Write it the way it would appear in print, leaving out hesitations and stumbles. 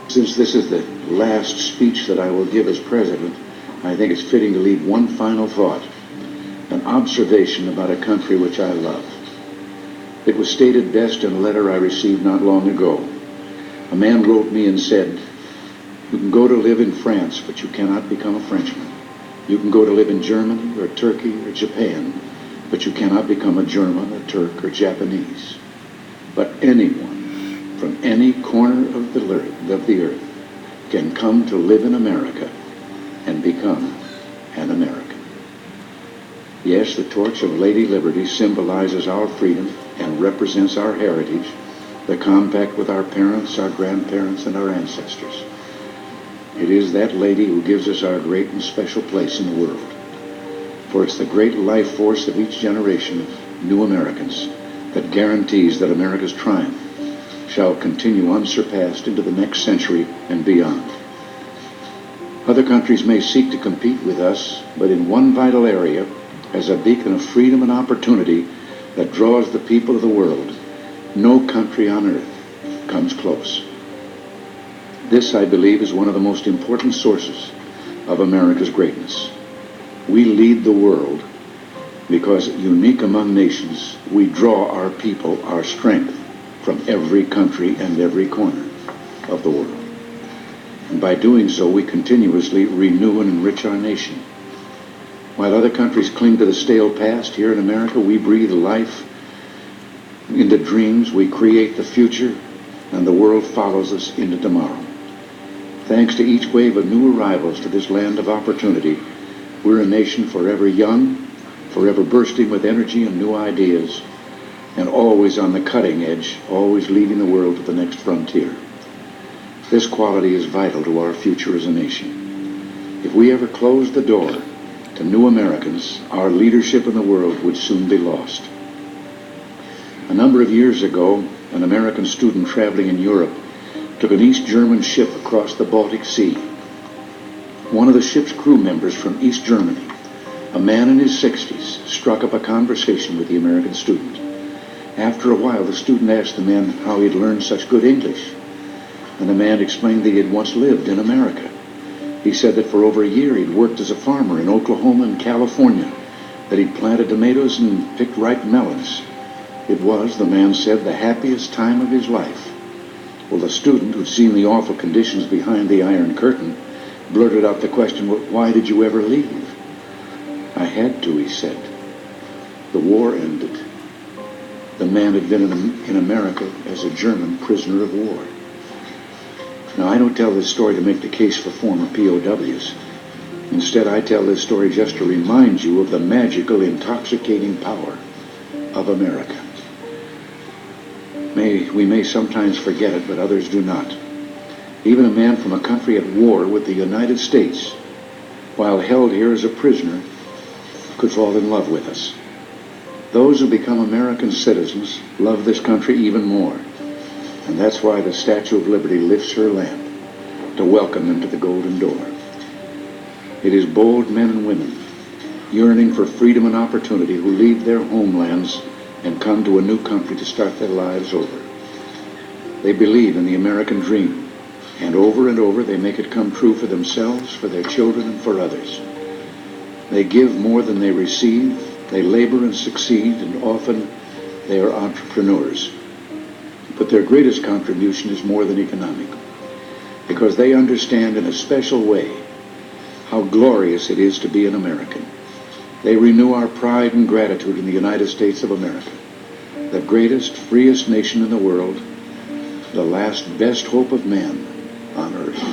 Since this is the last speech that I will give as president, I think it's fitting to leave one final thought, an observation about a country which I love. It was stated best in a letter I received not long ago. A man wrote me and said, "You can go to live in France, but you cannot become a Frenchman. You can go to live in Germany or Turkey or Japan, but you cannot become a German, a Turk, or Japanese. But anyone from any corner of the earth can come to live in America and become an American." Yes, the torch of Lady Liberty symbolizes our freedom and represents our heritage, the compact with our parents, our grandparents, and our ancestors. It is that lady who gives us our great and special place in the world. For it's the great life force of each generation of new Americans that guarantees that America's triumph shall continue unsurpassed into the next century and beyond. Other countries may seek to compete with us, but in one vital area, as a beacon of freedom and opportunity that draws the people of the world, no country on earth comes close. This, I believe, is one of the most important sources of America's greatness. We lead the world because, unique among nations, we draw our people, our strength, from every country and every corner of the world. And by doing so, we continuously renew and enrich our nation. While other countries cling to the stale past, here in America we breathe life into dreams, we create the future, and the world follows us into tomorrow. Thanks to each wave of new arrivals to this land of opportunity, we're a nation forever young, forever bursting with energy and new ideas, and always on the cutting edge, always leading the world to the next frontier. This quality is vital to our future as a nation. If we ever closed the door to new Americans, our leadership in the world would soon be lost. A number of years ago, an American student traveling in Europe took an East German ship across the Baltic Sea. One of the ship's crew members from East Germany, a man in his 60s, struck up a conversation with the American student. After a while, the student asked the man how he'd learned such good English, and the man explained that he had once lived in America. He said that for over a year he'd worked as a farmer in Oklahoma and California, that he'd planted tomatoes and picked ripe melons. It was, the man said, the happiest time of his life. Well, the student, who'd seen the awful conditions behind the Iron Curtain, blurted out the question, "Well, why did you ever leave?" "I had to," he said. The war ended. The man had been in America as a German prisoner of war. Now, I don't tell this story to make the case for former POWs. Instead, I tell this story just to remind you of the magical, intoxicating power of America. We may sometimes forget it, but others do not. Even a man from a country at war with the United States, while held here as a prisoner, could fall in love with us. Those who become American citizens love this country even more. And that's why the Statue of Liberty lifts her lamp to welcome them to the Golden Door. It is bold men and women yearning for freedom and opportunity who leave their homelands and come to a new country to start their lives over. They believe in the American dream, and over they make it come true for themselves, for their children, and for others. They give more than they receive, they labor and succeed, and often they are entrepreneurs. But their greatest contribution is more than economic, because they understand in a special way how glorious it is to be an American. They renew our pride and gratitude in the United States of America, the greatest, freest nation in the world, the last best hope of man on earth.